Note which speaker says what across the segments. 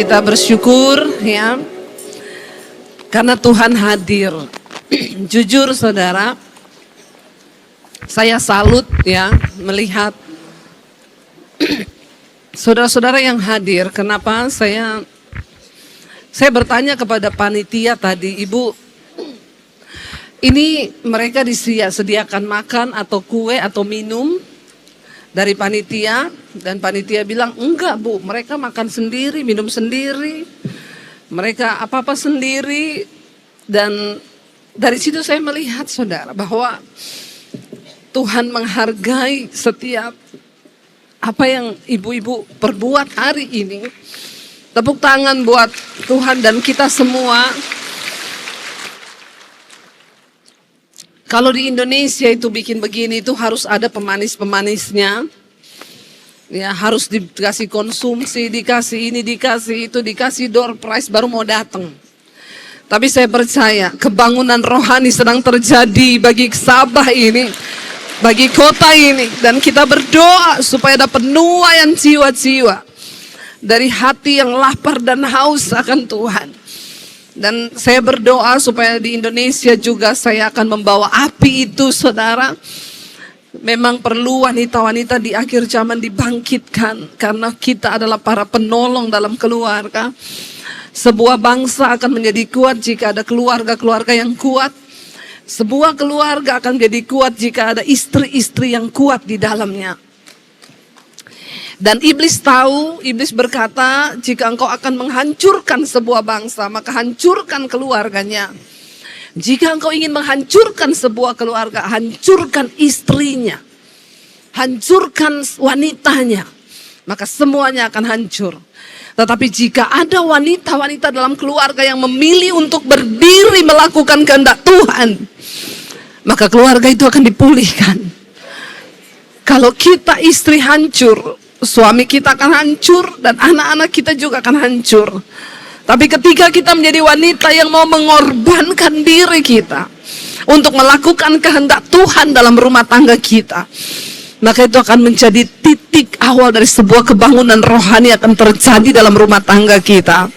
Speaker 1: Kita bersyukur ya, karena Tuhan hadir. Jujur saudara, saya salut ya melihat saudara-saudara yang hadir. Kenapa saya bertanya kepada panitia tadi, Ibu, ini mereka disediakan makan atau kue atau minum dari panitia, dan panitia bilang enggak Bu, mereka makan sendiri, minum sendiri, mereka apa-apa sendiri. Dan dari situ saya melihat saudara bahwa Tuhan menghargai setiap apa yang ibu-ibu perbuat hari ini. Tepuk tangan buat Tuhan dan kita semua. Kalau di Indonesia itu bikin begini itu harus ada pemanis-pemanisnya. Ya, harus dikasih konsumsi, dikasih ini, dikasih itu, dikasih door prize baru mau datang. Tapi saya percaya kebangunan rohani sedang terjadi bagi Sabah ini, bagi kota ini, dan kita berdoa supaya ada penuaian jiwa-jiwa dari hati yang lapar dan haus akan Tuhan. Dan saya berdoa supaya di Indonesia juga saya akan membawa api itu saudara. Memang perlu wanita-wanita di akhir zaman dibangkitkan, karena kita adalah para penolong dalam keluarga. Sebuah bangsa akan menjadi kuat jika ada keluarga-keluarga yang kuat. Sebuah keluarga akan menjadi kuat jika ada istri-istri yang kuat di dalamnya. Dan iblis tahu, iblis berkata, jika engkau akan menghancurkan sebuah bangsa, maka hancurkan keluarganya. Jika engkau ingin menghancurkan sebuah keluarga, hancurkan istrinya, hancurkan wanitanya, maka semuanya akan hancur. Tetapi jika ada wanita-wanita dalam keluarga yang memilih untuk berdiri melakukan kehendak Tuhan, maka keluarga itu akan dipulihkan. Kalau kita istri hancur, suami kita akan hancur, dan anak-anak kita juga akan hancur. Tapi ketika kita menjadi wanita yang mau mengorbankan diri kita untuk melakukan kehendak Tuhan dalam rumah tangga kita, maka itu akan menjadi titik awal dari sebuah kebangunan rohani akan terjadi dalam rumah tangga kita.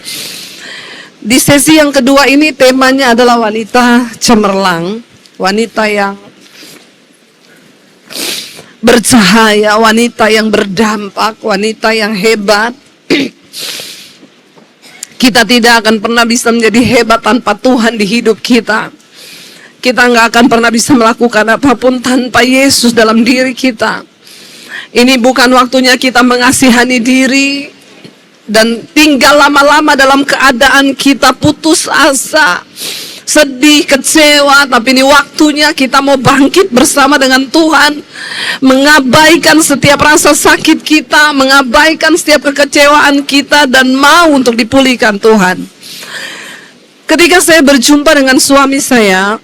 Speaker 1: Di sesi yang kedua ini temanya adalah wanita cemerlang, wanita yang bercahaya, wanita yang berdampak, wanita yang hebat. Kita tidak akan pernah bisa menjadi hebat tanpa Tuhan di hidup kita. Kita nggak akan pernah bisa melakukan apapun tanpa Yesus dalam diri kita. Ini bukan waktunya kita mengasihani diri dan tinggal lama-lama dalam keadaan kita putus asa, sedih, kecewa. Tapi ini waktunya kita mau bangkit bersama dengan Tuhan, mengabaikan setiap rasa sakit kita, mengabaikan setiap kekecewaan kita, dan mau untuk dipulihkan Tuhan. Ketika saya berjumpa dengan suami saya,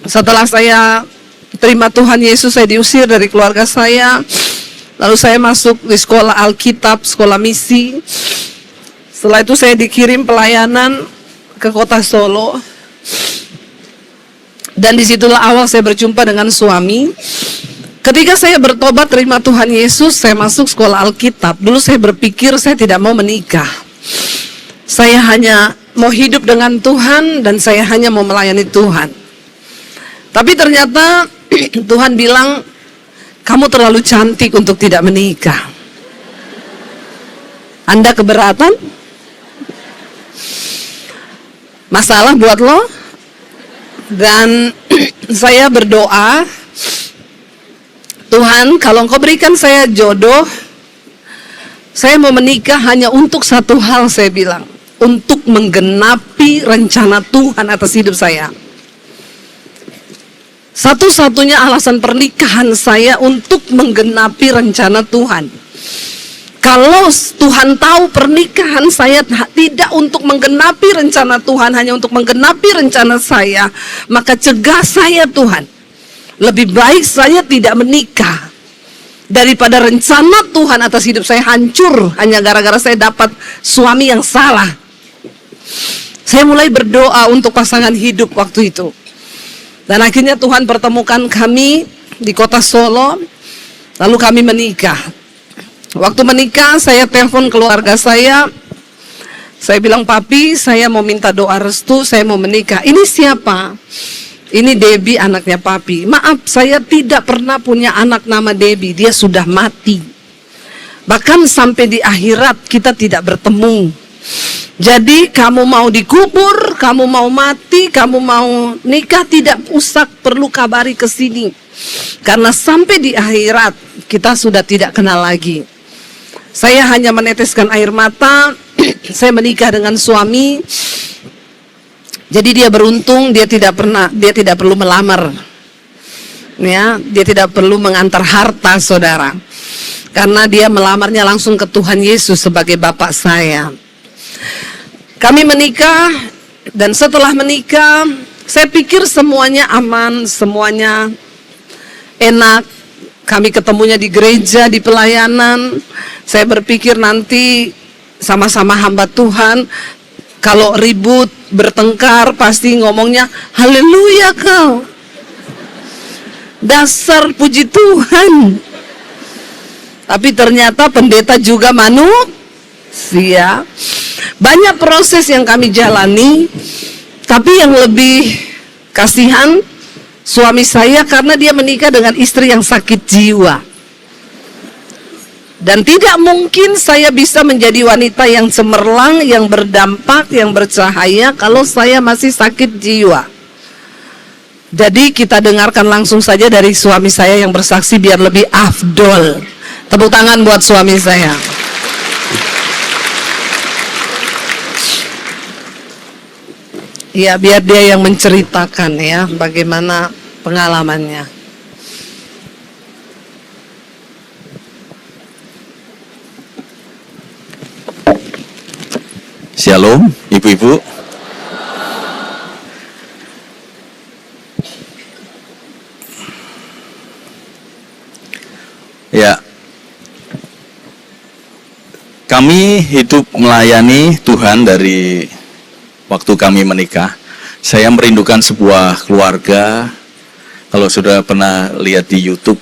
Speaker 1: setelah saya terima Tuhan Yesus, saya diusir dari keluarga saya. Lalu saya masuk di sekolah Alkitab, sekolah misi. Setelah itu saya dikirim pelayanan ke kota Solo. Dan disitulah awal saya berjumpa dengan suami. Ketika saya bertobat terima Tuhan Yesus, saya masuk sekolah Alkitab. Dulu saya berpikir saya tidak mau menikah. Saya hanya mau hidup dengan Tuhan, dan saya hanya mau melayani Tuhan. Tapi ternyata Tuhan bilang, kamu terlalu cantik untuk tidak menikah. Anda keberatan? Masalah buat lo? Dan saya berdoa, Tuhan, kalau Engkau berikan saya jodoh, saya mau menikah hanya untuk satu hal, saya bilang, untuk menggenapi rencana Tuhan atas hidup saya. Satu-satunya alasan pernikahan saya untuk menggenapi rencana Tuhan. Kalau Tuhan tahu pernikahan saya tidak untuk menggenapi rencana Tuhan, hanya untuk menggenapi rencana saya, maka cegah saya Tuhan. Lebih baik saya tidak menikah daripada rencana Tuhan atas hidup saya hancur hanya gara-gara saya dapat suami yang salah. Saya mulai berdoa untuk pasangan hidup waktu itu. Dan akhirnya Tuhan pertemukan kami di kota Solo, lalu kami menikah. Waktu menikah saya telepon keluarga saya, Saya bilang, papi, saya mau minta doa restu, saya mau menikah. Ini siapa? Ini Debbie, anaknya papi. Maaf, saya tidak pernah punya anak nama Debbie, dia sudah mati. Bahkan sampai di akhirat kita tidak bertemu. Jadi kamu mau dikubur, kamu mau mati, kamu mau nikah, tidak usah perlu kabari ke sini. Karena sampai di akhirat kita sudah tidak kenal lagi. Saya hanya meneteskan air mata. Saya menikah dengan suami. Jadi dia beruntung, dia tidak perlu melamar. Ya, dia tidak perlu mengantar harta, saudara. Karena dia melamarnya langsung ke Tuhan Yesus sebagai bapak saya. Kami menikah, dan setelah menikah, saya pikir semuanya aman, semuanya enak. Kami ketemunya di gereja, di pelayanan. Saya berpikir nanti sama-sama hamba Tuhan. Kalau ribut, bertengkar, pasti ngomongnya, haleluya kau. Dasar puji Tuhan. Tapi ternyata pendeta juga manusia. Banyak proses yang kami jalani. Tapi yang lebih kasihan suami saya, karena dia menikah dengan istri yang sakit jiwa. Dan tidak mungkin saya bisa menjadi wanita yang cemerlang, yang berdampak, yang bercahaya kalau saya masih sakit jiwa. Jadi kita dengarkan langsung saja dari suami saya yang bersaksi biar lebih afdol. Tepuk tangan buat suami saya. Ya, biar dia yang menceritakan ya bagaimana pengalamannya.
Speaker 2: Shalom, ibu-ibu. Ya, kami hidup melayani Tuhan dari waktu kami menikah. Saya merindukan sebuah keluarga. Kalau sudah pernah lihat di YouTube,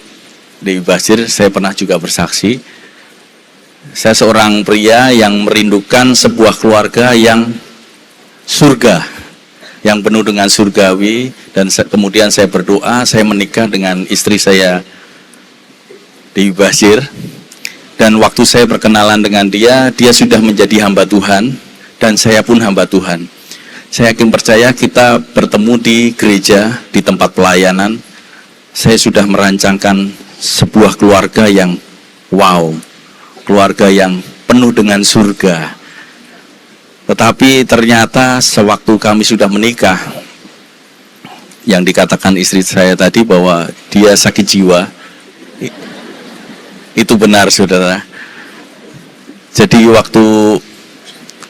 Speaker 2: di Basir, saya pernah juga bersaksi. Saya seorang pria yang merindukan sebuah keluarga yang surga, yang penuh dengan surgawi. Dan kemudian saya berdoa, saya menikah dengan istri saya di Basir. Dan waktu saya berkenalan dengan dia, dia sudah menjadi hamba Tuhan, dan saya pun hamba Tuhan. Saya yakin percaya kita bertemu di gereja, di tempat pelayanan. Saya sudah merancangkan sebuah keluarga yang wow, keluarga yang penuh dengan surga. Tetapi ternyata sewaktu kami sudah menikah, yang dikatakan istri saya tadi bahwa dia sakit jiwa, itu benar, saudara. Jadi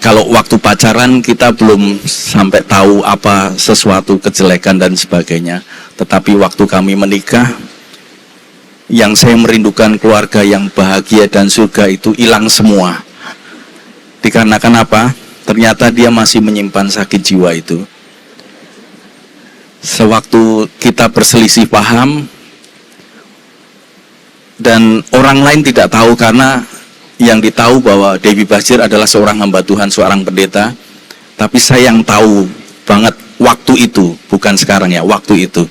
Speaker 2: kalau waktu pacaran kita belum sampai tahu apa sesuatu kejelekan dan sebagainya. Tetapi waktu kami menikah, yang saya merindukan keluarga yang bahagia dan surga itu hilang semua. Dikarenakan apa? Ternyata dia masih menyimpan sakit jiwa itu. Sewaktu kita berselisih paham, dan orang lain tidak tahu, karena yang ditahu bahwa Debbie Basir adalah seorang hamba Tuhan, seorang pendeta. Tapi saya yang tahu banget waktu itu, bukan sekarang ya, waktu itu.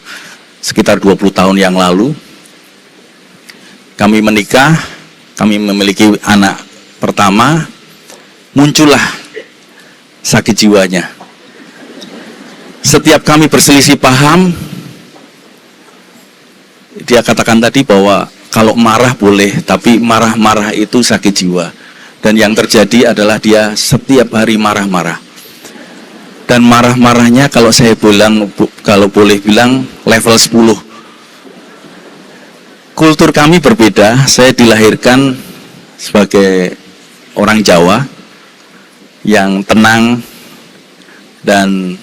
Speaker 2: Sekitar 20 tahun yang lalu, kami menikah, kami memiliki anak pertama, muncullah sakit jiwanya. Setiap kami berselisih paham, dia katakan tadi bahwa kalau marah boleh, tapi marah-marah itu sakit jiwa. Dan yang terjadi adalah dia setiap hari marah-marah. Dan marah-marahnya kalau saya bilang, kalau boleh bilang, level 10. Kultur kami berbeda. Saya dilahirkan sebagai orang Jawa yang tenang dan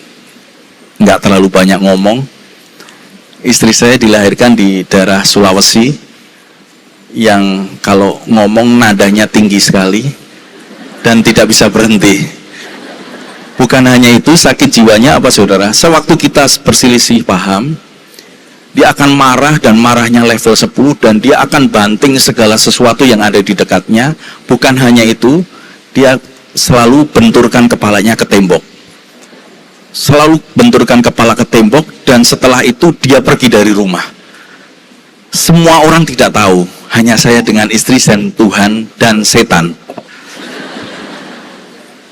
Speaker 2: nggak terlalu banyak ngomong. Istri saya dilahirkan di daerah Sulawesi, yang kalau ngomong nadanya tinggi sekali dan tidak bisa berhenti. Bukan hanya itu, sakit jiwanya apa, saudara? Sewaktu kita berselisih paham, dia akan marah, dan marahnya level 10, dan dia akan banting segala sesuatu yang ada di dekatnya. Bukan hanya itu, dia selalu benturkan kepalanya ke tembok. Selalu benturkan kepala ke tembok, dan setelah itu dia pergi dari rumah. Semua orang tidak tahu, hanya saya dengan istri dan Tuhan dan setan.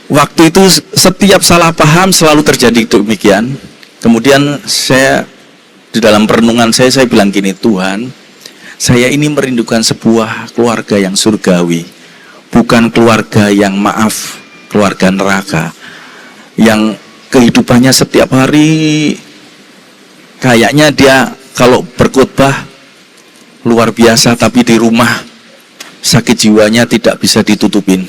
Speaker 2: Waktu itu setiap salah paham selalu terjadi demikian. Kemudian saya di dalam perenungan saya bilang gini, Tuhan, saya ini merindukan sebuah keluarga yang surgawi, bukan keluarga yang maaf, keluarga neraka, yang kehidupannya setiap hari kayaknya dia kalau berkhotbah luar biasa, tapi di rumah sakit jiwanya tidak bisa ditutupin.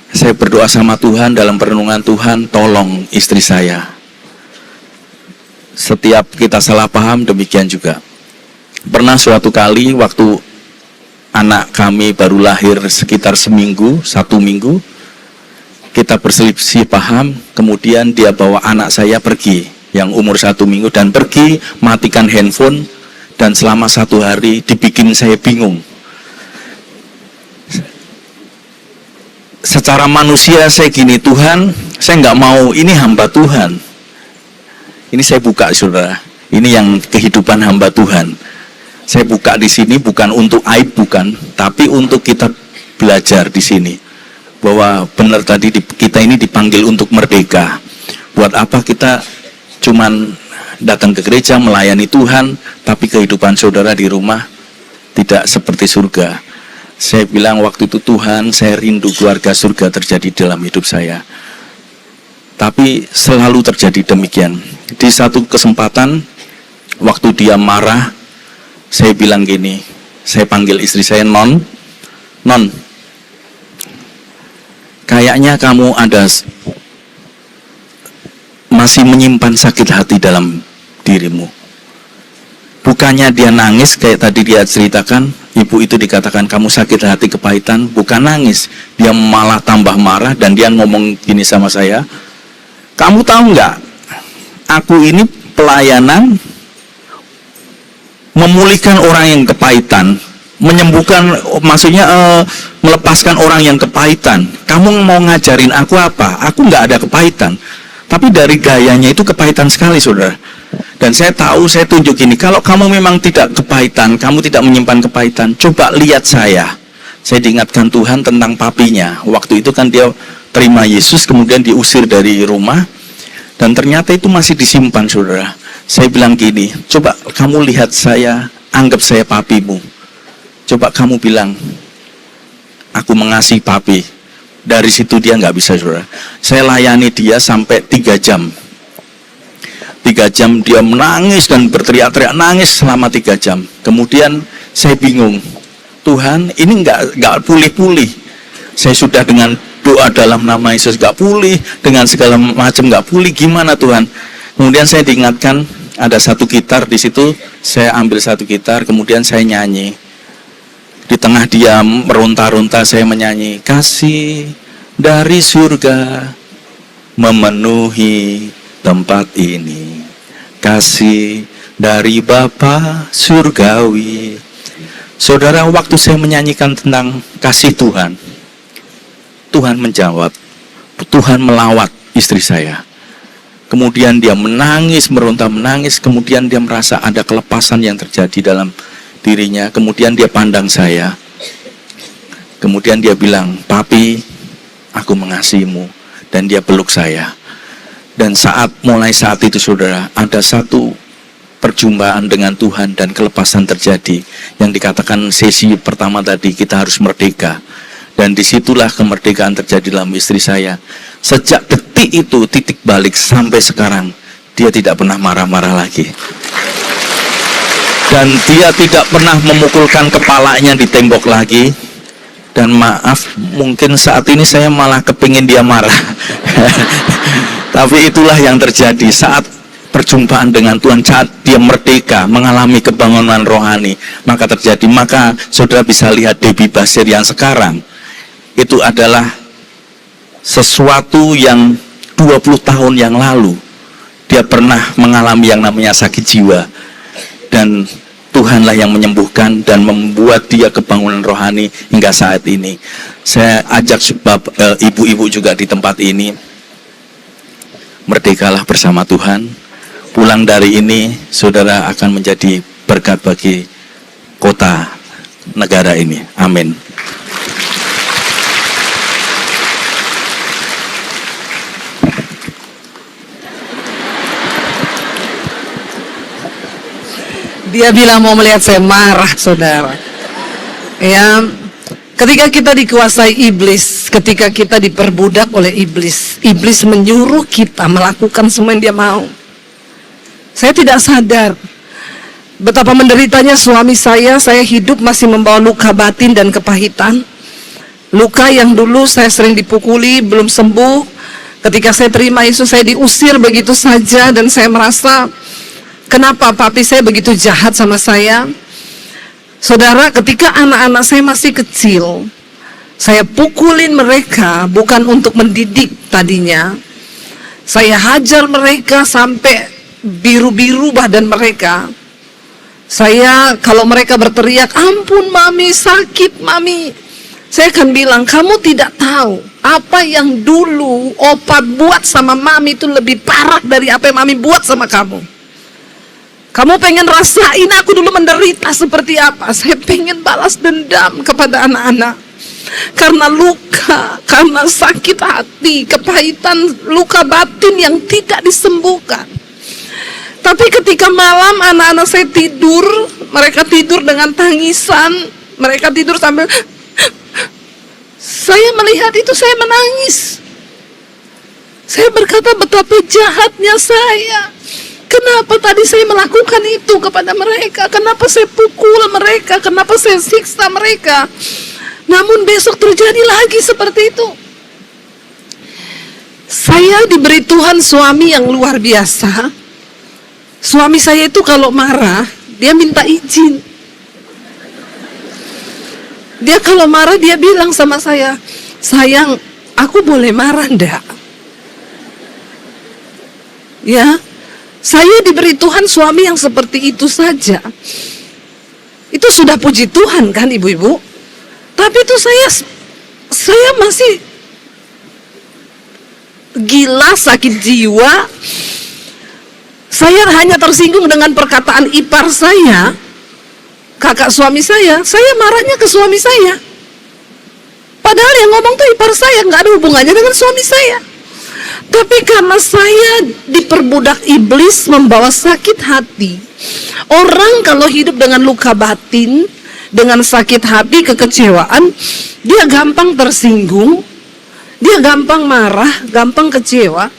Speaker 2: Saya berdoa sama Tuhan dalam perenungan, Tuhan tolong istri saya. Setiap kita salah paham demikian juga. Pernah suatu kali waktu anak kami baru lahir sekitar seminggu, 1 minggu, kita berselisih paham, kemudian dia bawa anak saya pergi, yang umur 1 minggu, dan pergi matikan handphone, dan selama 1 hari dibikin saya bingung. Secara manusia saya gini, Tuhan, saya nggak mau, ini hamba Tuhan. Ini saya buka, saudara. Ini yang kehidupan hamba Tuhan. Saya buka di sini bukan untuk aib, bukan, tapi untuk kita belajar di sini bahwa benar tadi kita ini dipanggil untuk merdeka. Buat apa kita cuman datang ke gereja melayani Tuhan, tapi kehidupan saudara di rumah tidak seperti surga. Saya bilang waktu itu, Tuhan, saya rindu keluarga surga terjadi dalam hidup saya. Tapi selalu terjadi demikian. Di satu kesempatan, waktu dia marah, saya bilang gini, saya panggil istri saya, Non, kayaknya kamu masih menyimpan sakit hati dalam dirimu. Bukannya dia nangis kayak tadi dia ceritakan, ibu itu dikatakan kamu sakit hati kepahitan, bukan nangis, dia malah tambah marah, dan dia ngomong gini sama saya, kamu tahu nggak, aku ini pelayanan memulihkan orang yang kepahitan, menyembuhkan, maksudnya melepaskan orang yang kepahitan. Kamu mau ngajarin aku apa? Aku nggak ada kepahitan. Tapi dari gayanya itu kepahitan sekali, saudara. Dan saya tahu, saya tunjuk ini, kalau kamu memang tidak kepahitan, kamu tidak menyimpan kepahitan, coba lihat saya. Saya diingatkan Tuhan tentang papinya. Waktu itu kan dia terima Yesus, kemudian diusir dari rumah, dan ternyata itu masih disimpan, saudara. Saya bilang gini, coba kamu lihat saya, anggap saya papimu. Coba kamu bilang, aku mengasihi papi. Dari situ dia nggak bisa, saudara. Saya layani dia sampai 3 jam. 3 jam dia menangis dan berteriak-teriak, nangis selama 3 jam. Kemudian saya bingung, Tuhan, ini nggak pulih-pulih. Saya sudah dengan doa dalam nama Yesus nggak pulih, dengan segala macam nggak pulih, gimana Tuhan? Kemudian saya diingatkan ada satu gitar di situ, saya ambil satu gitar, kemudian saya nyanyi. Di tengah dia meronta-ronta, saya menyanyi, kasih dari surga memenuhi tempat ini, kasih dari Bapa surgawi. Saudara, waktu saya menyanyikan tentang kasih Tuhan, Tuhan menjawab, Tuhan melawat istri saya. Kemudian dia menangis, meronta menangis, kemudian dia merasa ada kelepasan yang terjadi dalam dirinya. Kemudian dia pandang saya, kemudian dia bilang, papi, aku mengasihimu, dan dia peluk saya. Dan mulai saat itu, saudara, ada satu perjumpaan dengan Tuhan dan kelepasan terjadi. Yang dikatakan sesi pertama tadi, kita harus merdeka. Dan disitulah kemerdekaan terjadi dalam istri saya. Sejak detik itu, titik balik sampai sekarang, dia tidak pernah marah-marah lagi. Dan dia tidak pernah memukulkan kepalanya di tembok lagi. Dan maaf, mungkin saat ini saya malah kepingin dia marah. Tapi itulah yang terjadi saat perjumpaan dengan Tuhan, saat dia merdeka, mengalami kebangunan rohani, maka terjadi. Maka saudara bisa lihat Debbie Basir yang sekarang, itu adalah sesuatu yang 20 tahun yang lalu dia pernah mengalami yang namanya sakit jiwa. Dan Tuhanlah yang menyembuhkan dan membuat dia kebangunan rohani hingga saat ini. Saya ajak sebab ibu-ibu juga di tempat ini, merdekalah bersama Tuhan. Pulang dari ini, saudara akan menjadi berkat bagi kota negara ini. Amin.
Speaker 1: Dia bilang mau melihat saya marah, saudara. Ya, ketika kita dikuasai iblis, ketika kita diperbudak oleh iblis, iblis menyuruh kita melakukan semua yang dia mau. Saya tidak sadar betapa menderitanya suami saya hidup masih membawa luka batin dan kepahitan. Luka yang dulu saya sering dipukuli, belum sembuh. Ketika saya terima Yesus, saya diusir begitu saja dan saya merasa, kenapa papi saya begitu jahat sama saya? Saudara, ketika anak-anak saya masih kecil, saya pukulin mereka bukan untuk mendidik tadinya. Saya hajar mereka sampai biru-biru badan mereka. Saya, kalau mereka berteriak, ampun mami, sakit mami, saya akan bilang, kamu tidak tahu apa yang dulu opa buat sama mami itu lebih parah dari apa yang mami buat sama kamu. Kamu pengen rasain aku dulu menderita seperti apa? Saya pengen balas dendam kepada anak-anak. Karena luka, karena sakit hati, kepahitan, luka batin yang tidak disembuhkan. Tapi ketika malam anak-anak saya tidur, mereka tidur dengan tangisan, mereka tidur sambil, saya melihat itu, saya menangis. Saya berkata, betapa jahatnya saya. Kenapa tadi saya melakukan itu kepada mereka? Kenapa saya pukul mereka? Kenapa saya siksa mereka? Namun besok terjadi lagi seperti itu. Saya diberi Tuhan suami yang luar biasa. Suami saya itu kalau marah, dia minta izin. Dia kalau marah, dia bilang sama saya, sayang, aku boleh marah enggak? Ya, saya diberi Tuhan suami yang seperti itu saja. Itu sudah puji Tuhan kan ibu-ibu? Tapi itu saya masih gila, sakit jiwa. Saya hanya tersinggung dengan perkataan ipar saya, kakak suami saya marahnya ke suami saya. Padahal yang ngomong tuh ipar saya, nggak ada hubungannya dengan suami saya. Tapi karena saya diperbudak iblis, membawa sakit hati. Orang kalau hidup dengan luka batin, dengan sakit hati, kekecewaan, dia gampang tersinggung, dia gampang marah, gampang kecewa.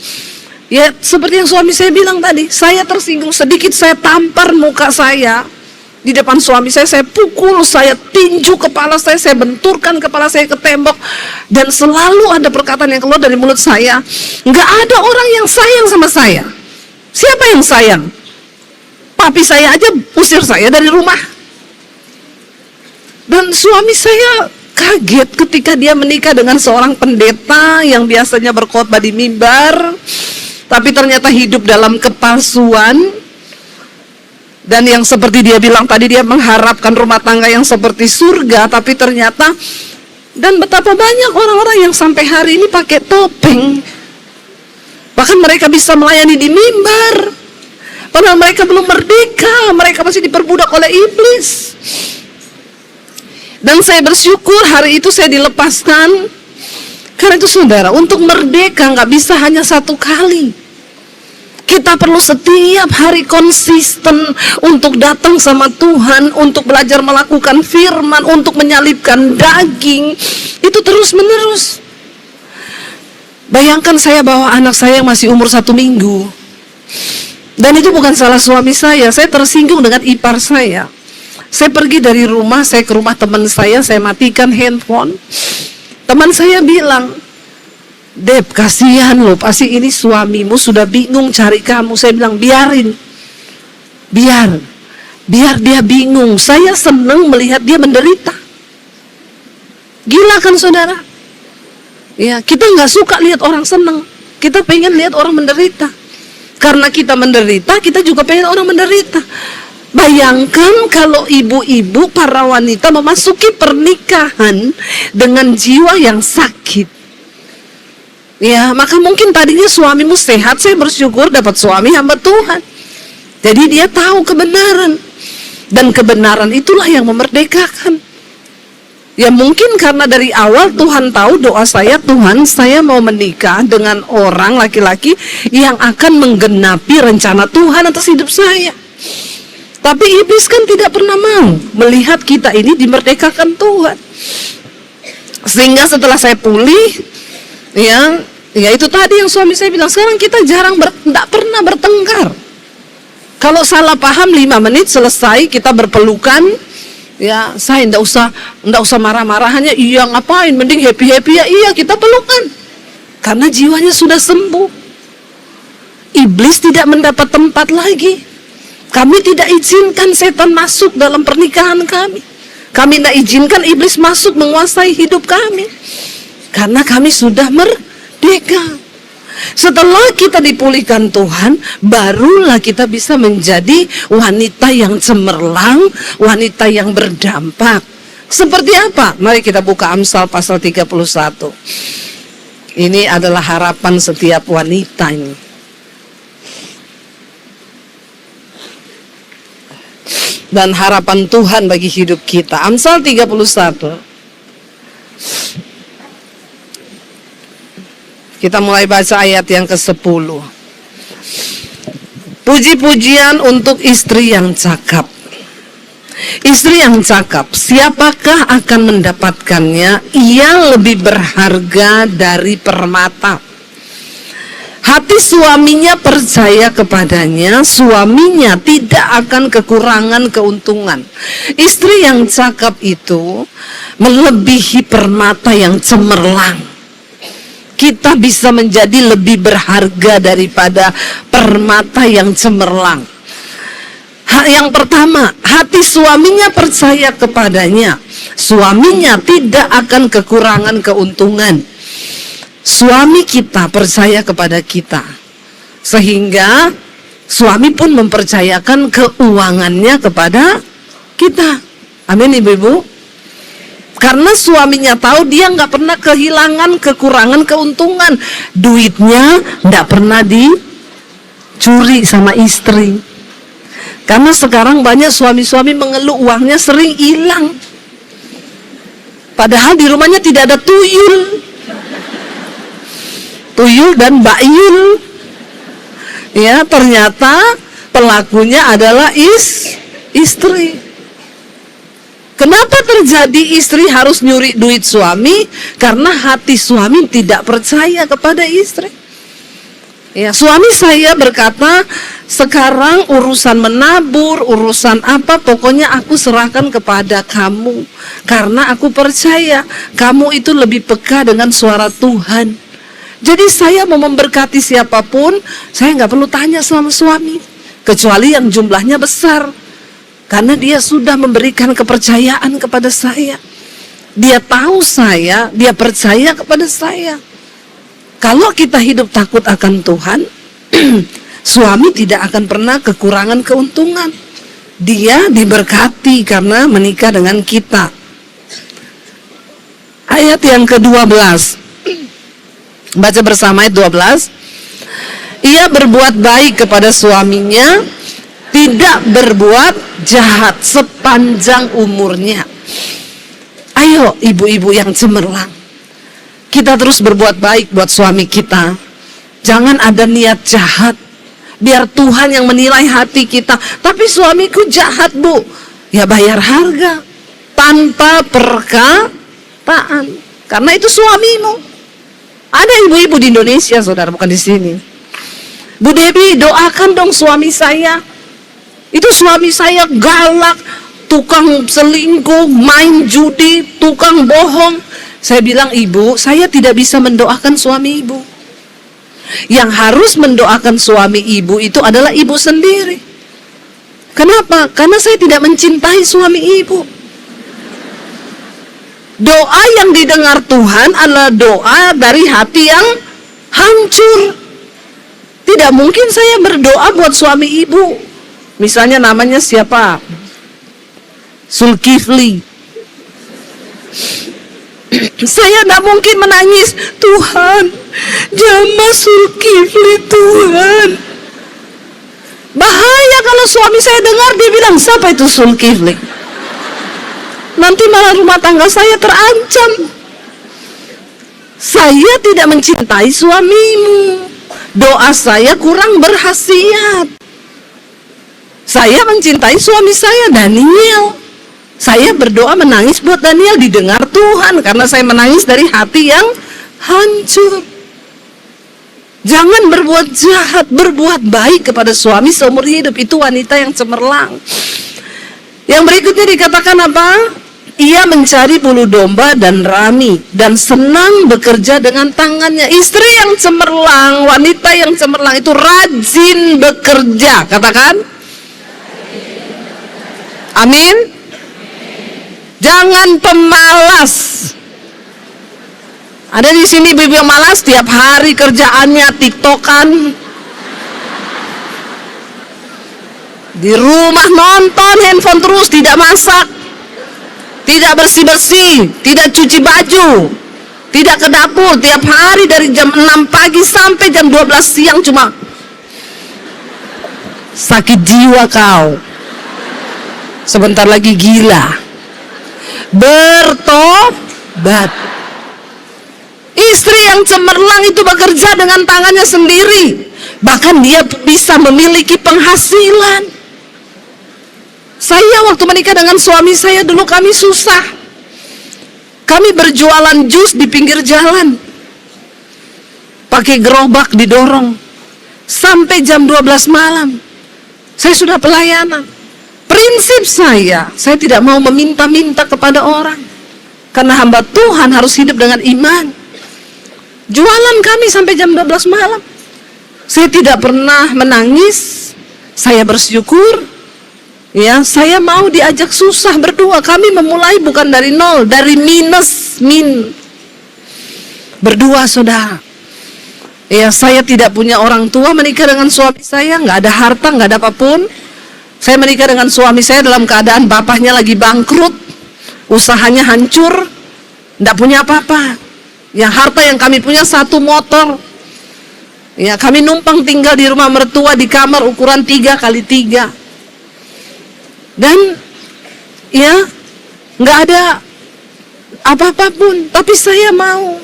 Speaker 1: Ya seperti yang suami saya bilang tadi, saya tersinggung sedikit, saya tampar muka saya di depan suami saya pukul, saya tinju kepala saya benturkan kepala saya ke tembok. Dan selalu ada perkataan yang keluar dari mulut saya, nggak ada orang yang sayang sama saya. Siapa yang sayang? Papi saya aja usir saya dari rumah. Dan suami saya kaget ketika dia menikah dengan seorang pendeta yang biasanya berkhotbah di mimbar, tapi ternyata hidup dalam kepalsuan. Dan yang seperti dia bilang tadi, dia mengharapkan rumah tangga yang seperti surga, tapi ternyata, dan betapa banyak orang-orang yang sampai hari ini pakai topeng. Bahkan mereka bisa melayani di mimbar, padahal mereka belum merdeka, mereka masih diperbudak oleh iblis. Dan saya bersyukur hari itu saya dilepaskan. Karena itu saudara, untuk merdeka nggak bisa hanya satu kali. Kita perlu setiap hari konsisten untuk datang sama Tuhan, untuk belajar melakukan firman, untuk menyalibkan daging. Itu terus menerus. Bayangkan saya bawa anak saya yang masih umur 1 minggu. Dan itu bukan salah suami saya tersinggung dengan ipar saya. Saya pergi dari rumah, saya ke rumah teman saya matikan handphone. Teman saya bilang, Dep, kasihan loh, pasti ini suamimu sudah bingung cari kamu. Saya bilang, biarin, biar dia bingung. Saya senang melihat dia menderita. Gila kan saudara? Ya, kita nggak suka lihat orang senang. Kita pengen lihat orang menderita. Karena kita menderita, kita juga pengen orang menderita. Bayangkan kalau ibu-ibu, para wanita memasuki pernikahan dengan jiwa yang sakit. Ya, maka mungkin tadinya suamimu sehat, saya bersyukur dapat suami hamba Tuhan. Jadi dia tahu kebenaran. Dan kebenaran itulah yang memerdekakan. Ya mungkin karena dari awal Tuhan tahu doa saya, Tuhan saya mau menikah dengan orang laki-laki yang akan menggenapi rencana Tuhan atas hidup saya. Tapi iblis kan tidak pernah mau melihat kita ini dimerdekakan Tuhan. Sehingga setelah saya pulih, ya itu tadi yang suami saya bilang, sekarang kita jarang tidak pernah bertengkar. Kalau salah paham 5 menit selesai, kita berpelukan. Ya, saya enggak usah marah-marahannya. Iya, ngapain? Mending happy-happy ya. Iya, kita pelukan. Karena jiwanya sudah sembuh. Iblis tidak mendapat tempat lagi. Kami tidak izinkan setan masuk dalam pernikahan kami. Kami tidak izinkan iblis masuk menguasai hidup kami. Karena kami sudah merdeka. Setelah kita dipulihkan Tuhan, barulah kita bisa menjadi wanita yang cemerlang, wanita yang berdampak. Seperti apa? Mari kita buka Amsal pasal 31. Ini adalah harapan setiap wanita ini. Dan harapan Tuhan bagi hidup kita. Amsal 31. Kita mulai baca ayat yang ke-10. Puji-pujian untuk istri yang cakap. Istri yang cakap, siapakah akan mendapatkannya? Ia lebih berharga dari permata. Hati suaminya percaya kepadanya, suaminya tidak akan kekurangan keuntungan. Istri yang cakap itu melebihi permata yang cemerlang. Kita bisa menjadi lebih berharga daripada permata yang cemerlang. Yang pertama, hati suaminya percaya kepadanya, suaminya tidak akan kekurangan keuntungan. Suami kita percaya kepada kita, sehingga suami pun mempercayakan keuangannya kepada kita. Amin, ibu-ibu. Karena suaminya tahu dia nggak pernah kehilangan, kekurangan keuntungan. Duitnya nggak pernah dicuri sama istri. Karena sekarang banyak suami-suami mengeluh uangnya sering hilang. Padahal di rumahnya tidak ada tuyul. Tuyul dan bayul. Ya, ternyata pelakunya adalah istri. Kenapa terjadi istri harus nyuri duit suami? Karena hati suami tidak percaya kepada istri. Ya, suami saya berkata, sekarang urusan menabur, urusan apa, pokoknya aku serahkan kepada kamu. Karena aku percaya kamu itu lebih peka dengan suara Tuhan. Jadi saya mau memberkati siapapun, saya nggak perlu tanya sama suami. Kecuali yang jumlahnya besar. Karena dia sudah memberikan kepercayaan kepada saya. Dia tahu saya, dia percaya kepada saya. Kalau kita hidup takut akan Tuhan, suami tidak akan pernah kekurangan keuntungan. Dia diberkati karena menikah dengan kita. Ayat yang ke-12. Baca bersama ayat 12. Ia berbuat baik kepada suaminya, tidak berbuat jahat sepanjang umurnya. Ayo ibu-ibu yang cemerlang, kita terus berbuat baik buat suami kita. Jangan ada niat jahat. Biar Tuhan yang menilai hati kita. Tapi suamiku jahat, Bu. Ya bayar harga. Tanpa perkataan. Karena itu suamimu. Ada ibu-ibu di Indonesia, saudara, bukan di sini. Bu Debi, doakan dong suami saya. Itu suami saya galak, tukang selingkuh, main judi, tukang bohong. Saya bilang, ibu, saya tidak bisa mendoakan suami ibu. Yang harus mendoakan suami ibu itu adalah ibu sendiri. Kenapa? Karena saya tidak mencintai suami ibu. Doa yang didengar Tuhan adalah doa dari hati yang hancur. Tidak mungkin saya berdoa buat suami ibu Misalnya namanya siapa? Zulkifli. Saya tidak mungkin menangis, Tuhan, jamah Zulkifli Tuhan. Bahaya kalau suami saya dengar, dia bilang, siapa itu Zulkifli? Nanti malah rumah tangga saya terancam. Saya tidak mencintai suamimu. Doa saya kurang berkhasiat. Saya mencintai suami saya, Daniel. Saya berdoa menangis buat Daniel, didengar Tuhan karena saya menangis dari hati yang hancur. Jangan berbuat jahat, berbuat baik kepada suami seumur hidup. Itu wanita yang cemerlang. Yang berikutnya dikatakan apa? Ia mencari bulu domba dan rami dan senang bekerja dengan tangannya. Istri yang cemerlang, wanita yang cemerlang itu rajin bekerja. Katakan amin. Jangan pemalas. Ada di sini bibi yang malas, tiap hari kerjaannya tiktokan, di rumah nonton handphone terus, tidak masak, tidak bersih-bersih, tidak cuci baju, tidak ke dapur, tiap hari dari jam 6 pagi sampai jam 12 siang cuma sakit jiwa kau. Sebentar lagi gila. Bertobat. Istri yang cemerlang itu bekerja dengan tangannya sendiri, bahkan dia bisa memiliki penghasilan. Saya waktu menikah dengan suami saya dulu, kami susah. Kami berjualan jus di pinggir jalan, pakai gerobak didorong sampai jam 12 malam. Saya sudah pelayanan. Prinsip saya tidak mau meminta-minta kepada orang, karena hamba Tuhan harus hidup dengan iman. Jualan kami sampai jam 12 malam. Saya tidak pernah menangis. Saya bersyukur. Ya, saya mau diajak susah berdua. Kami memulai bukan dari nol, dari min. Berdua, saudara. Ya, saya tidak punya orang tua, menikah dengan suami saya, nggak ada harta, nggak ada apapun. Saya menikah dengan suami saya dalam keadaan bapaknya lagi bangkrut, usahanya hancur, nggak punya apa-apa. Yang harta yang kami punya 1 motor. Ya, kami numpang tinggal di rumah mertua di kamar ukuran 3x3. Dan ya, nggak ada apa-apa pun, tapi saya mau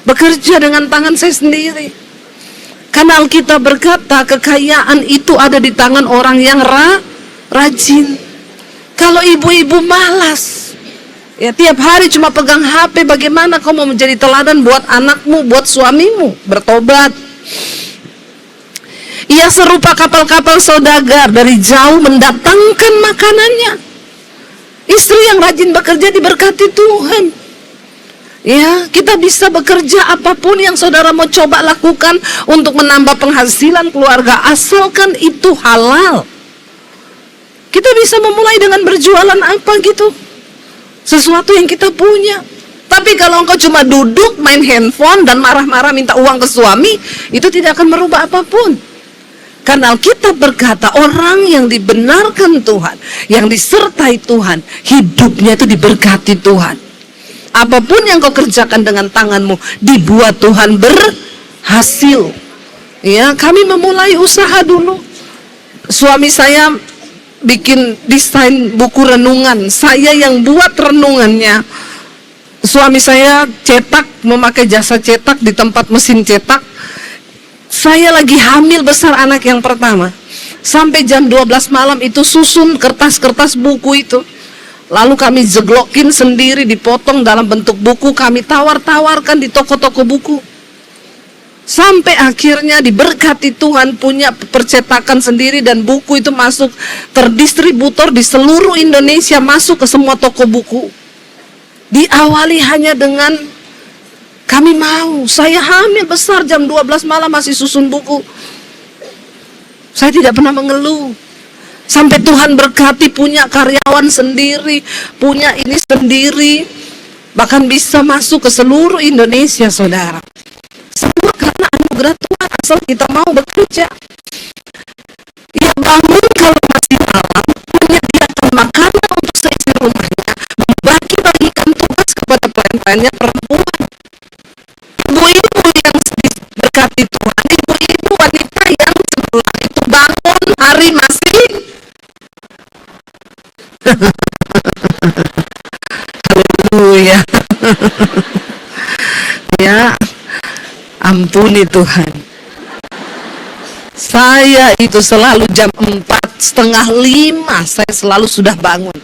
Speaker 1: bekerja dengan tangan saya sendiri. Karena Alkitab berkata kekayaan itu ada di tangan orang yang rajin. Kalau ibu-ibu malas, ya tiap hari cuma pegang HP, bagaimana kau mau menjadi teladan buat anakmu, buat suamimu? Bertobat. Ia serupa kapal-kapal saudagar, dari jauh mendatangkan makanannya. Istri yang rajin bekerja diberkati Tuhan. Ya, kita bisa bekerja apapun yang saudara mau coba lakukan untuk menambah penghasilan keluarga, asalkan itu halal. Kita bisa memulai dengan berjualan apa gitu, sesuatu yang kita punya. Tapi kalau engkau cuma duduk main handphone dan marah-marah minta uang ke suami, itu tidak akan merubah apapun. Karena Alkitab berkata orang yang dibenarkan Tuhan, yang disertai Tuhan, hidupnya itu diberkati Tuhan. Apapun yang kau kerjakan dengan tanganmu, dibuat Tuhan berhasil. Ya, kami memulai usaha dulu. Suami saya bikin desain buku renungan, saya yang buat renungannya. Suami saya cetak, memakai jasa cetak di tempat mesin cetak. Saya lagi hamil besar anak yang pertama. Sampai jam 12 malam itu susun kertas-kertas buku itu. Lalu kami jeglokin sendiri, dipotong dalam bentuk buku, kami tawar-tawarkan di toko-toko buku. Sampai akhirnya diberkati Tuhan, punya percetakan sendiri dan buku itu masuk terdistributor di seluruh Indonesia, masuk ke semua toko buku. Diawali hanya dengan kami mau, saya hamil besar jam 12 malam masih susun buku. Saya tidak pernah mengeluh. Sampai Tuhan berkati, punya karyawan sendiri, punya ini sendiri, bahkan bisa masuk ke seluruh Indonesia, saudara. Semua karena anugerah Tuhan, asal kita mau bekerja. Ya, bangun kalau masih makanan untuk seisi rumahnya, membagi-bagikan tugas kepada pelayan-pelayannya perempuan. Ibu-ibu yang berkati Tuhan, ibu-ibu wanita yang cemerlang itu bangun hari masih haleluya. Ya, ampuni Tuhan. Saya itu selalu jam 4:30 saya selalu sudah bangun.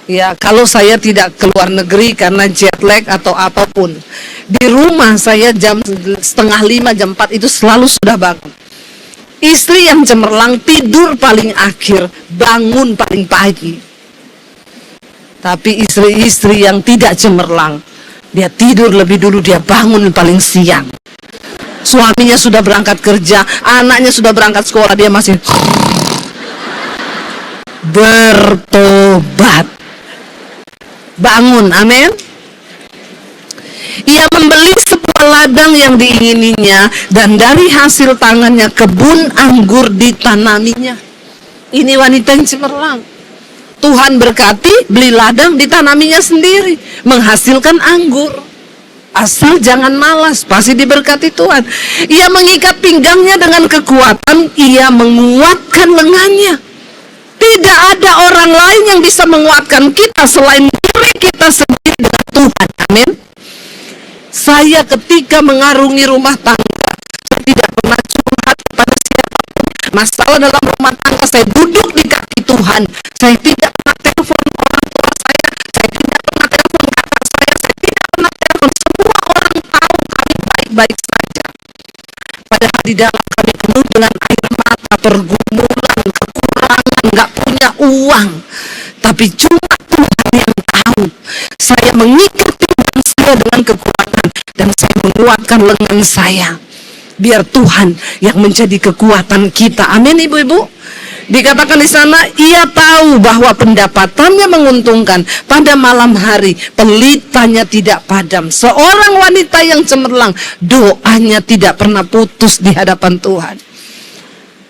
Speaker 1: Ya, kalau saya tidak keluar negeri karena jet lag atau apapun, di rumah saya jam 4:30, jam 4 itu selalu sudah bangun. Istri yang cemerlang tidur paling akhir, bangun paling pagi. Tapi istri-istri yang tidak cemerlang, dia tidur lebih dulu, dia bangun paling siang. Suaminya sudah berangkat kerja, anaknya sudah berangkat sekolah, dia masih bertobat. Bangun, amin. Ia membeli sebuah ladang yang diingininya, dan dari hasil tangannya kebun anggur ditanaminya. Ini wanita yang cemerlang. Tuhan berkati, beli ladang, ditanaminya sendiri, menghasilkan anggur. Asal jangan malas, pasti diberkati Tuhan. Ia mengikat pinggangnya dengan kekuatan, ia menguatkan lengannya. Tidak ada orang lain yang bisa menguatkan kita selain diri kita sendiri dengan Tuhan. Amin. Saya ketika mengarungi rumah tangga, saya tidak pernah curhat kepada siapapun. Masalah dalam rumah tangga, saya duduk di kaki Tuhan. Saya tidak pernah telepon orang tua saya tidak pernah telepon kakak saya tidak pernah telepon. Semua orang tahu kami baik-baik saja. Padahal di dalam kami penuh dengan air mata, pergumulan, kekurangan, nggak punya uang. Tapi cuma Tuhan yang tahu. Saya mengikat pinggang saya dengan kekuatan, dan saya menguatkan lengan saya. Biar Tuhan yang menjadi kekuatan kita. Amin, ibu-ibu. Dikatakan di sana, ia tahu bahwa pendapatannya menguntungkan. Pada malam hari, pelitanya tidak padam. Seorang wanita yang cemerlang, doanya tidak pernah putus di hadapan Tuhan.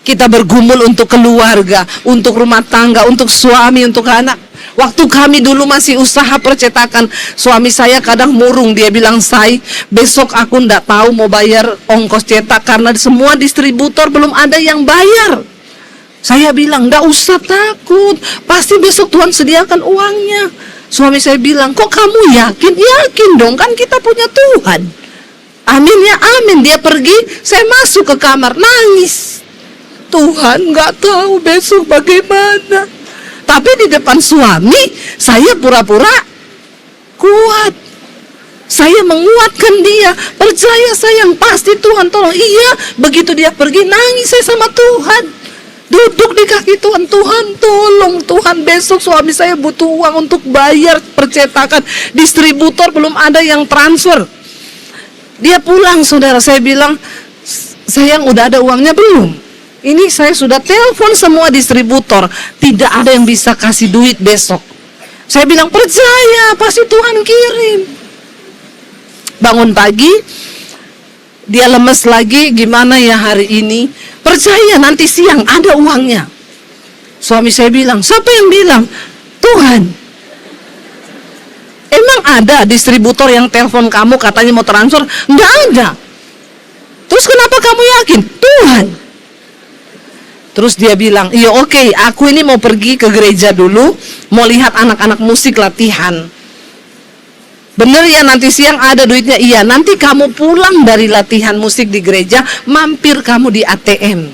Speaker 1: Kita bergumul untuk keluarga, untuk rumah tangga, untuk suami, untuk anak. Waktu kami dulu masih usaha percetakan, suami saya kadang murung, dia bilang, "Say, besok aku ndak tahu mau bayar ongkos cetak karena semua distributor belum ada yang bayar." Saya bilang, "Ndak usah takut, pasti besok Tuhan sediakan uangnya." Suami saya bilang, "Kok kamu yakin?" "Yakin dong, kan kita punya Tuhan." Amin ya, amin. Dia pergi, saya masuk ke kamar, nangis. Tuhan, nggak tahu besok bagaimana. Tapi di depan suami, saya pura-pura kuat. Saya menguatkan dia. Percaya sayang, pasti Tuhan tolong. Iya, begitu dia pergi, nangis saya sama Tuhan. Duduk di kaki Tuhan, Tuhan tolong. Tuhan, besok suami saya butuh uang untuk bayar percetakan. Distributor belum ada yang transfer. Dia pulang, saudara. Saya bilang, "Sayang, udah ada uangnya belum?" "Ini saya sudah telepon semua distributor, tidak ada yang bisa kasih duit besok." Saya bilang, "Percaya, pasti Tuhan kirim." Bangun pagi, dia lemes lagi, "Gimana ya hari ini?" "Percaya, nanti siang ada uangnya." Suami saya bilang, "Siapa yang bilang?" "Tuhan." "Emang ada distributor yang telepon kamu katanya mau transfer?" "Enggak ada." "Terus kenapa kamu yakin?" "Tuhan." Terus dia bilang, "Iya, oke, aku ini mau pergi ke gereja dulu, mau lihat anak-anak musik latihan. Bener ya nanti siang ada duitnya?" "Iya." "Nanti kamu pulang dari latihan musik di gereja, mampir kamu di ATM.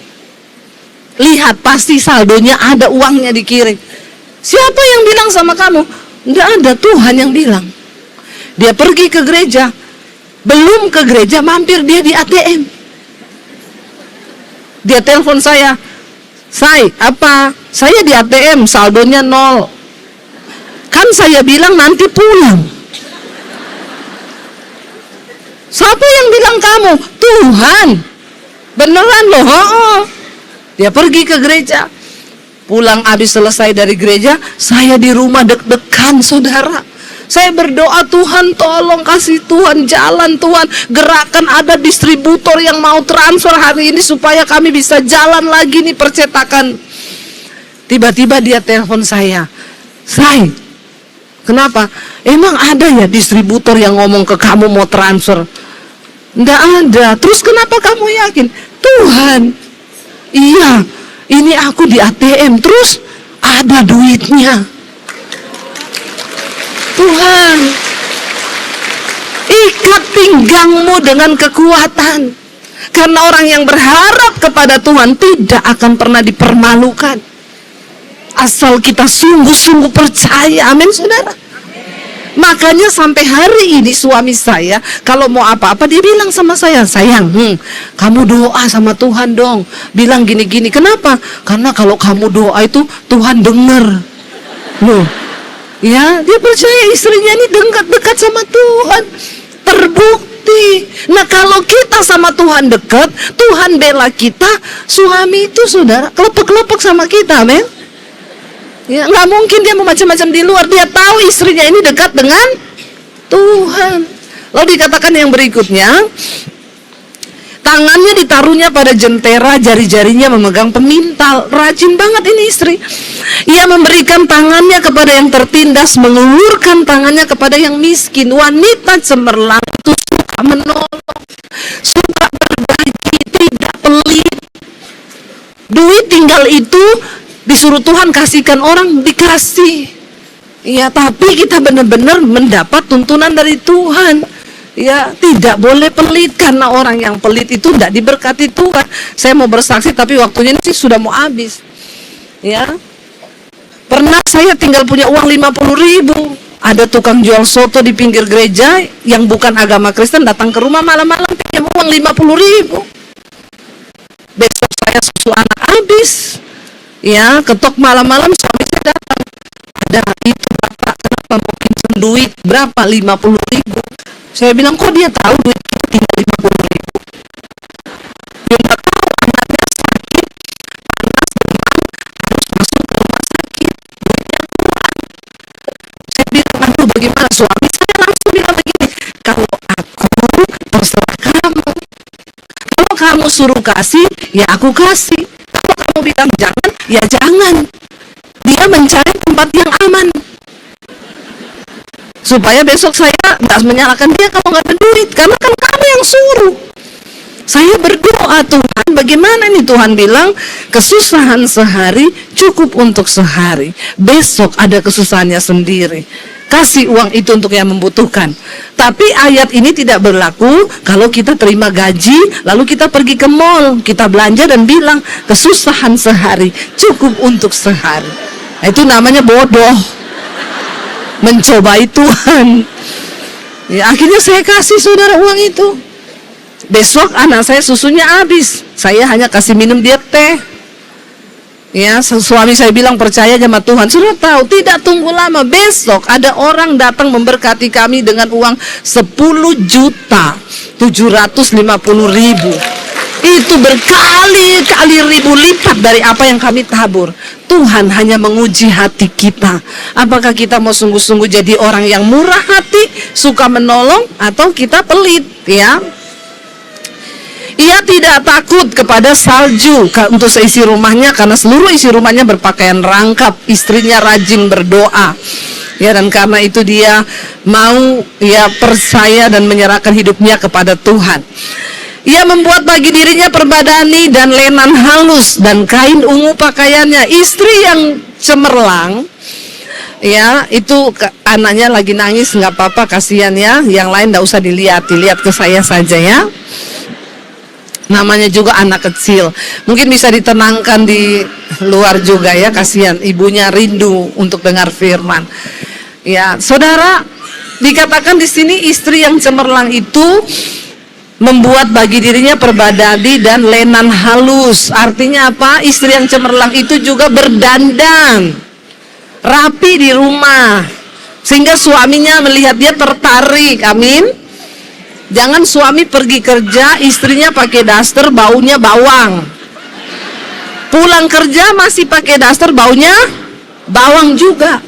Speaker 1: Lihat, pasti saldonya ada, uangnya dikirim." "Siapa yang bilang sama kamu?" "Enggak ada, Tuhan yang bilang." Dia pergi ke gereja, belum ke gereja mampir dia di ATM. Dia telepon saya, "Say, apa? Saya di ATM, saldonya 0. Kan saya bilang nanti pulang." "Siapa yang bilang kamu?" "Tuhan." "Beneran loh." "Oh." Dia pergi ke gereja. Pulang habis selesai dari gereja, saya di rumah deg-degan, saudara. Saya berdoa, "Tuhan tolong kasih Tuhan jalan, Tuhan gerakan ada distributor yang mau transfer hari ini supaya kami bisa jalan lagi nih percetakan." Tiba-tiba dia telepon saya, Say, kenapa? Emang ada ya distributor yang ngomong ke kamu mau transfer? Nggak ada. Terus kenapa kamu yakin? Tuhan, iya, ini aku di ATM, terus ada duitnya. Tuhan, ikat pinggangmu dengan kekuatan. Karena orang yang berharap kepada Tuhan tidak akan pernah dipermalukan. Asal kita sungguh-sungguh percaya, amin saudara. Makanya sampai hari ini suami saya kalau mau apa-apa dia bilang sama saya, sayang, kamu doa sama Tuhan dong. Bilang gini-gini, kenapa? Karena kalau kamu doa itu Tuhan dengar. Loh, ya dia percaya istrinya ini dekat-dekat sama Tuhan. Terbukti. Nah kalau kita sama Tuhan dekat, Tuhan bela kita, suami itu saudara kelepek-kelepek sama kita, amin. Ya, nggak mungkin dia mau macam-macam di luar. Dia tahu istrinya ini dekat dengan Tuhan. Lalu dikatakan yang berikutnya, tangannya ditaruhnya pada jentera, jari-jarinya memegang pemintal. Rajin banget ini istri. Ia memberikan tangannya kepada yang tertindas, mengulurkan tangannya kepada yang miskin. Wanita cemerlang itu suka menolong, suka berbagi, tidak pelit. Duit tinggal itu disuruh Tuhan kasihkan orang, dikasih. Ya, tapi kita benar-benar mendapat tuntunan dari Tuhan. Ya, tidak boleh pelit, karena orang yang pelit itu tidak diberkati Tuhan. Saya mau bersaksi tapi waktunya ini sih sudah mau habis. Ya. Pernah saya tinggal punya uang 50.000. Ada tukang jual soto di pinggir gereja yang bukan agama Kristen datang ke rumah malam-malam pinjam uang 50.000. Besok saya susu anak habis. Ya, ketok malam-malam suami saya datang. Ada itu bapak, kenapa mau pinjam duit berapa? 50.000. Saya bilang, kok dia tahu duit itu tinggal 50.000? Dia nggak tahu anaknya sakit, panas, demam, harus masuk ke rumah sakit, duitnya kurang. Saya bilang, aduh bagaimana? Suami saya langsung bilang begini, kalau aku terserah kamu. Kalau kamu suruh kasih, ya aku kasih. Kamu bilang jangan, ya jangan. Dia mencari tempat yang aman supaya besok saya nggak menyalahkan dia kalau nggak ada duit, karena kan kamu yang suruh. Saya berdoa, Tuhan bagaimana nih? Tuhan bilang kesusahan sehari cukup untuk sehari, besok ada kesusahannya sendiri. Kasih uang itu untuk yang membutuhkan. Tapi ayat ini tidak berlaku kalau kita terima gaji lalu kita pergi ke mall, kita belanja dan bilang kesusahan sehari cukup untuk sehari. Nah, itu namanya bodoh, mencobai Tuhan. Ya, akhirnya saya kasih saudara uang itu. Besok anak saya susunya habis, saya hanya kasih minum dia teh. Ya, suami saya bilang percaya sama Tuhan. Sudah tahu, tidak tunggu lama. Besok ada orang datang memberkati kami dengan uang 10.750.000. Itu berkali-kali ribu lipat dari apa yang kami tabur. Tuhan hanya menguji hati kita. Apakah kita mau sungguh-sungguh jadi orang yang murah hati, suka menolong, atau kita pelit, ya? Ia tidak takut kepada salju untuk seisi rumahnya, karena seluruh isi rumahnya berpakaian rangkap. Istrinya rajin berdoa. Ya, dan karena itu dia mau percaya dan menyerahkan hidupnya kepada Tuhan. Ia membuat bagi dirinya perbadani dan lenan halus dan kain ungu pakaiannya. Istri yang cemerlang, ya itu anaknya lagi nangis, nggak apa-apa, kasihan ya. Yang lain nggak usah dilihat ke saya saja ya. Namanya juga anak kecil, mungkin bisa ditenangkan di luar juga ya, kasihan ibunya rindu untuk dengar firman. Ya, saudara, dikatakan di sini istri yang cemerlang itu membuat bagi dirinya perbadani dan lenan halus. Artinya apa? Istri yang cemerlang itu juga berdandan rapi di rumah, sehingga suaminya melihat dia tertarik. Amin. Jangan suami pergi kerja, istrinya pakai daster, baunya bawang. Pulang kerja masih pakai daster, baunya bawang juga.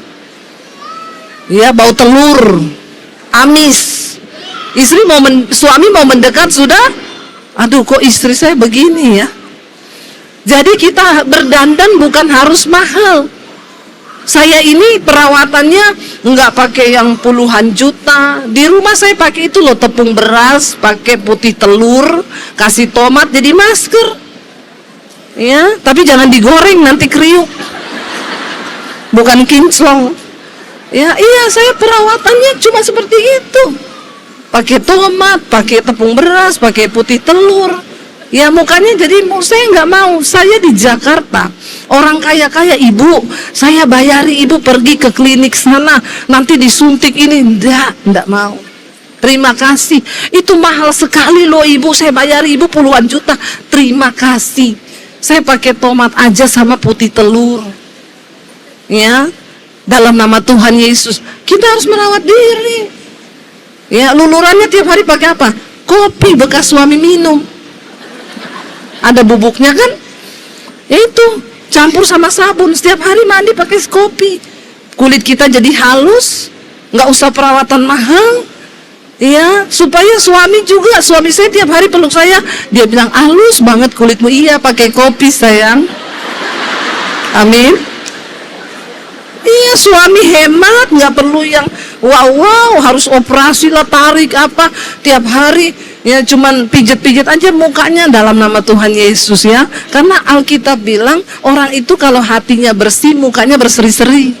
Speaker 1: Ya, bau telur, amis. Suami mau mendekat sudah, aduh kok istri saya begini ya. Jadi kita berdandan bukan harus mahal. Saya ini perawatannya nggak pakai yang puluhan juta. Di rumah saya pakai itu loh, tepung beras, pakai putih telur, kasih tomat jadi masker. Ya, tapi jangan digoreng nanti kriuk. Bukan kinclong. Ya, iya, saya perawatannya cuma seperti itu. Pakai tomat, pakai tepung beras, pakai putih telur. Ya mukanya jadi saya nggak mau. Saya di Jakarta, orang kaya-kaya, ibu, saya bayari ibu pergi ke klinik sana, nanti disuntik ini, enggak mau. Terima kasih, itu mahal sekali loh ibu, saya bayari ibu puluhan juta. Terima kasih, saya pakai tomat aja sama putih telur. Ya, dalam nama Tuhan Yesus, kita harus merawat diri. Ya, lulurannya tiap hari pakai apa? Kopi bekas suami minum. Ada bubuknya kan? Ya itu, campur sama sabun, setiap hari mandi pakai kopi. Kulit kita jadi halus, nggak usah perawatan mahal. Ya, supaya suami saya tiap hari peluk saya, dia bilang halus banget kulitmu. Iya, pakai kopi sayang. Amin. Iya, suami hemat, nggak perlu yang wow harus operasi lah, tarik apa tiap hari. Ya cuman pijet-pijet aja mukanya dalam nama Tuhan Yesus ya. Karena Alkitab bilang orang itu kalau hatinya bersih, mukanya berseri-seri.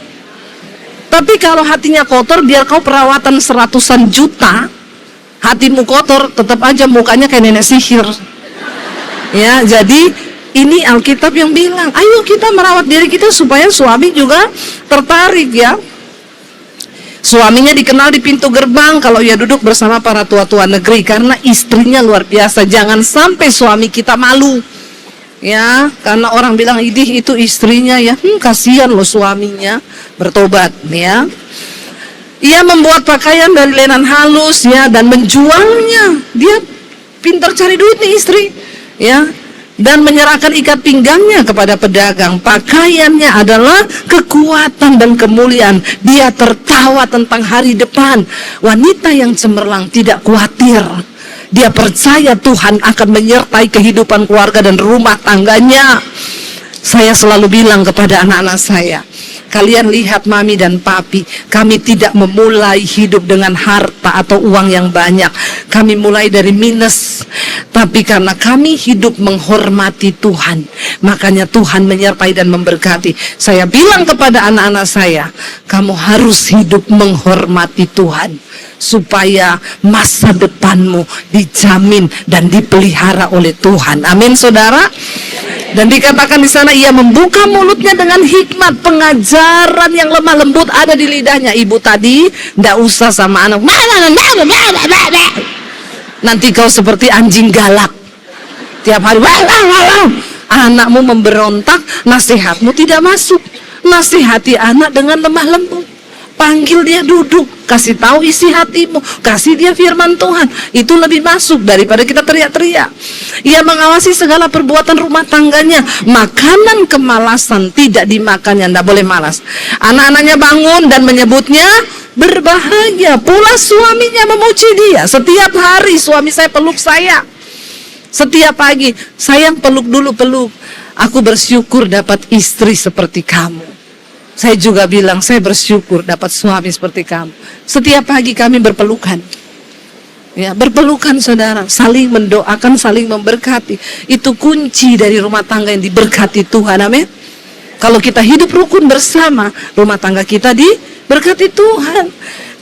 Speaker 1: Tapi kalau hatinya kotor, biar kau perawatan seratusan juta, hatimu kotor, tetap aja mukanya kayak nenek sihir. Ya, jadi ini Alkitab yang bilang, ayo kita merawat diri kita supaya suami juga tertarik ya. Suaminya dikenal di pintu gerbang kalau ia duduk bersama para tua-tua negeri, karena istrinya luar biasa. Jangan sampai suami kita malu. Ya, karena orang bilang idih itu istrinya ya. Kasihan loh suaminya, bertobat ya. Ia membuat pakaian dari lenan halus ya dan menjualnya. Dia pintar cari duit nih istri. Ya. Dan menyerahkan ikat pinggangnya kepada pedagang. Pakaiannya adalah kekuatan dan kemuliaan. Dia tertawa tentang hari depan. Wanita yang cemerlang tidak khawatir. Dia percaya Tuhan akan menyertai kehidupan keluarga dan rumah tangganya. Saya selalu bilang kepada anak-anak saya, kalian lihat mami dan papi, kami tidak memulai hidup dengan harta atau uang yang banyak. Kami mulai dari minus. Tapi karena kami hidup menghormati Tuhan, makanya Tuhan menyertai dan memberkati. Saya bilang kepada anak-anak saya, kamu harus hidup menghormati Tuhan, supaya masa depanmu dijamin dan dipelihara oleh Tuhan. Amin saudara. Dan dikatakan di sana ia membuka mulutnya dengan hikmat, pengajaran yang lemah lembut ada di lidahnya. Ibu tadi ndak usah sama anak, nanti kau seperti anjing galak tiap hari, anakmu memberontak, nasihatmu tidak masuk. Nasihati anak dengan lemah lembut. Panggil dia duduk, kasih tahu isi hatimu, kasih dia firman Tuhan. Itu lebih masuk daripada kita teriak-teriak. Ia mengawasi segala perbuatan rumah tangganya. Makanan kemalasan tidak dimakannya, tidak boleh malas. Anak-anaknya bangun dan menyebutnya berbahagia. Pula suaminya memuji dia. Setiap hari suami saya peluk saya. Setiap pagi, sayang peluk dulu, peluk. Aku bersyukur dapat istri seperti kamu. Saya juga bilang, saya bersyukur dapat suami seperti kamu. Setiap pagi kami berpelukan. Ya, berpelukan saudara, saling mendoakan, saling memberkati. Itu kunci dari rumah tangga yang diberkati Tuhan. Amin. Kalau kita hidup rukun bersama, rumah tangga kita diberkati Tuhan.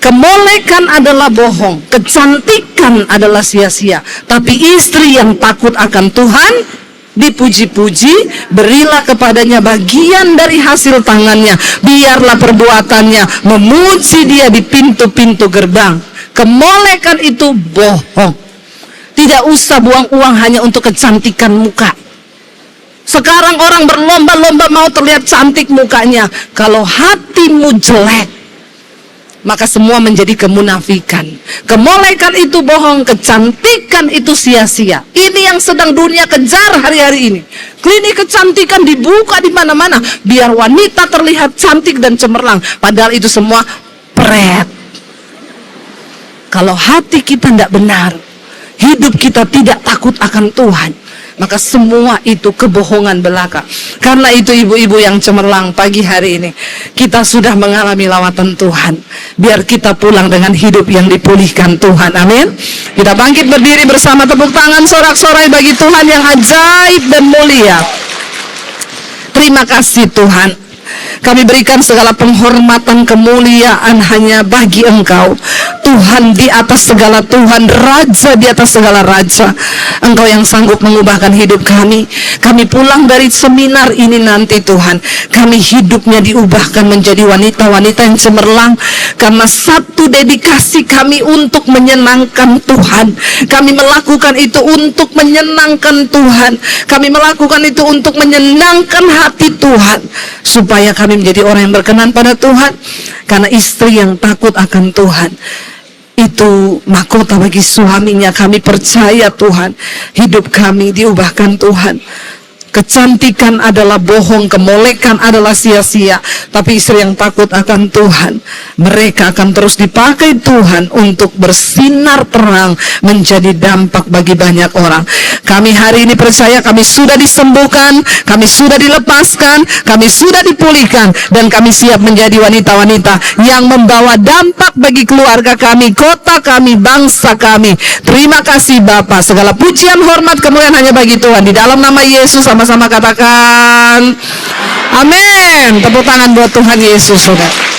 Speaker 1: Kemolekan adalah bohong, kecantikan adalah sia-sia. Tapi istri yang takut akan Tuhan dipuji-puji, berilah kepadanya bagian dari hasil tangannya. Biarlah perbuatannya memuji dia di pintu-pintu gerbang. Kemolekan itu bohong. Tidak usah buang uang hanya untuk kecantikan muka. Sekarang orang berlomba-lomba mau terlihat cantik mukanya. Kalau hatimu jelek, maka semua menjadi kemunafikan. Kemolekan itu bohong, kecantikan itu sia-sia. Ini yang sedang dunia kejar hari-hari ini. Klinik kecantikan dibuka di mana-mana biar wanita terlihat cantik dan cemerlang. Padahal itu semua pret. Kalau hati kita tidak benar, hidup kita tidak takut akan Tuhan, maka semua itu kebohongan belaka. Karena itu ibu-ibu yang cemerlang, pagi hari ini kita sudah mengalami lawatan Tuhan. Biar kita pulang dengan hidup yang dipulihkan Tuhan. Amin. Kita bangkit berdiri bersama, tepuk tangan sorak-sorai bagi Tuhan yang ajaib dan mulia. Terima kasih Tuhan. Kami berikan segala penghormatan, kemuliaan hanya bagi Engkau, Tuhan di atas segala Tuhan, Raja di atas segala Raja. Engkau yang sanggup mengubahkan hidup kami. Kami pulang dari seminar ini nanti Tuhan, kami hidupnya diubahkan menjadi wanita-wanita yang cemerlang, karena satu dedikasi kami untuk menyenangkan Tuhan. Kami melakukan itu untuk menyenangkan Tuhan. Kami melakukan itu untuk menyenangkan hati Tuhan, supaya kami menjadi orang yang berkenan pada Tuhan. Karena istri yang takut akan Tuhan itu mahkota bagi suaminya. Kami percaya Tuhan, hidup kami diubahkan Tuhan. Kecantikan adalah bohong, kemolekan adalah sia-sia. Tapi istri yang takut akan Tuhan, mereka akan terus dipakai Tuhan untuk bersinar terang, menjadi dampak bagi banyak orang. Kami hari ini percaya kami sudah disembuhkan, kami sudah dilepaskan, kami sudah dipulihkan, dan kami siap menjadi wanita-wanita yang membawa dampak bagi keluarga kami, kota kami, bangsa kami. Terima kasih Bapa. Segala pujian, hormat, kemuliaan hanya bagi Tuhan. Di dalam nama Yesus sama-sama katakan amin. Tepuk tangan buat Tuhan Yesus, saudara.